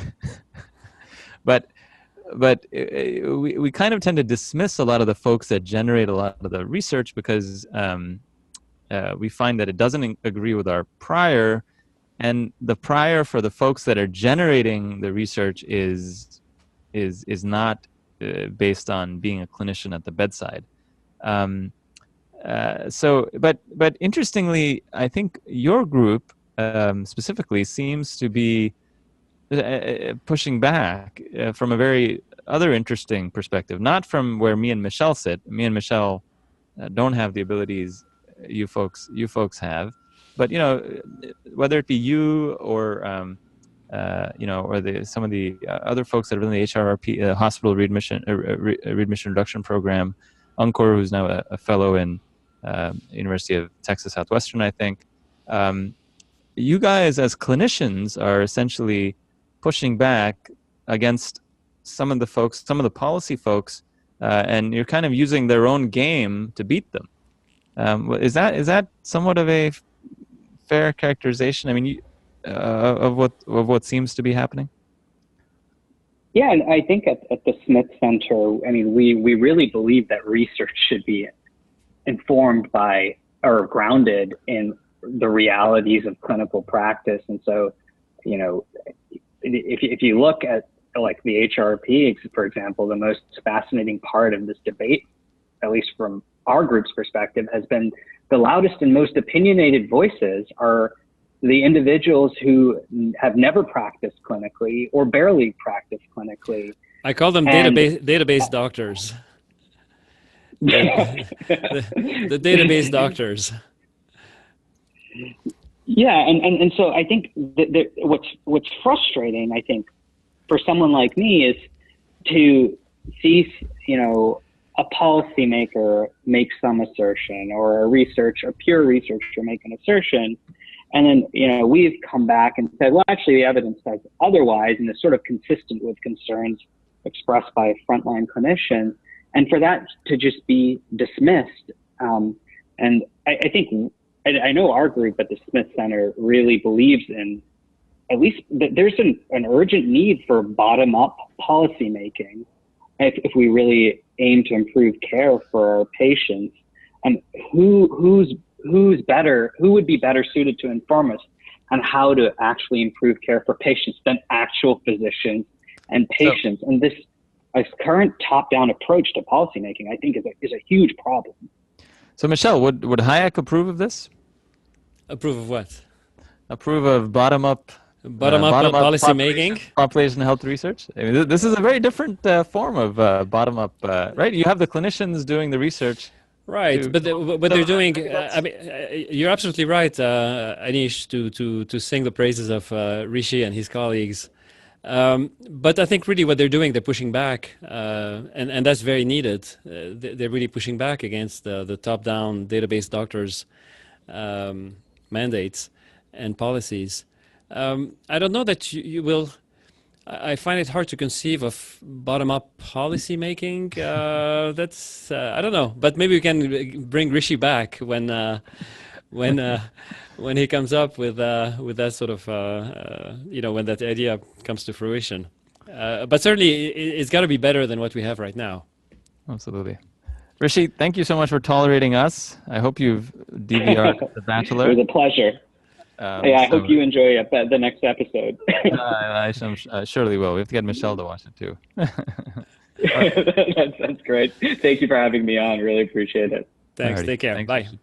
Speaker 1: but, we kind of tend to dismiss a lot of the folks that generate a lot of the research because we find that it doesn't agree with our prior. And the prior for the folks that are generating the research is not based on being a clinician at the bedside. But interestingly, I think your group specifically seems to be pushing back from a very other interesting perspective, not from where me and Michelle sit. Me and Michelle don't have the abilities you folks have, but whether it be you or or some of the other folks that are in the HRRP hospital readmission readmission reduction program, Uncor, who's now a fellow in University of Texas Southwestern, I think. You guys as clinicians are essentially pushing back against some of the policy folks, and you're kind of using their own game to beat them. Is that somewhat of a fair characterization? I mean, of what seems to be happening?
Speaker 2: Yeah, and I think at the Smith Center, I mean, we really believe that research should be informed by or grounded in the realities of clinical practice. And so, if you look at like the HRP, for example, the most fascinating part of this debate, at least from our group's perspective, has been the loudest and most opinionated voices are the individuals who have never practiced clinically or barely practiced clinically.
Speaker 3: I call them
Speaker 2: And
Speaker 3: database doctors. The database doctors.
Speaker 2: yeah, and so I think that what's frustrating, I think, for someone like me is to see, a policymaker make some assertion or a pure researcher make an assertion. And then, we've come back and said, well, actually the evidence says otherwise, and is sort of consistent with concerns expressed by frontline clinicians. And for that to just be dismissed. And I think, I know our group at the Smith Center really believes in, at least that there's an urgent need for bottom-up policymaking if we really aim to improve care for our patients. and who would be better suited to inform us on how to actually improve care for patients than actual physicians and patients. And this current top-down approach to policymaking, I think, is a huge problem.
Speaker 1: So, Michelle, would Hayek approve of this?
Speaker 3: Approve of what?
Speaker 1: Approve of bottom-up
Speaker 3: policy making?
Speaker 1: Population health research? I mean, this is a very different form of bottom-up, right? You have the clinicians doing the research.
Speaker 3: Right, but what they're doing, I mean, you're absolutely right, Anish, to sing the praises of Rishi and his colleagues. But I think really what they're doing, they're pushing back, and that's very needed. They're really pushing back against the top-down database doctors' mandates and policies. I don't know that you will. I find it hard to conceive of bottom-up policy making. That's I don't know, but maybe we can bring Rishi back when he comes up with that sort of when that idea comes to fruition. But certainly, it's got to be better than what we have right now.
Speaker 1: Absolutely. Rishi, thank you so much for tolerating us. I hope you've DVR'd The Bachelor.
Speaker 2: It was a pleasure. I hope you enjoy the next episode.
Speaker 1: I surely will. We have to get Michelle to watch it too.
Speaker 2: That's great. Thank you for having me on. Really appreciate it.
Speaker 3: Thanks.
Speaker 1: Alrighty.
Speaker 3: Take care.
Speaker 1: Thanks.
Speaker 3: Bye.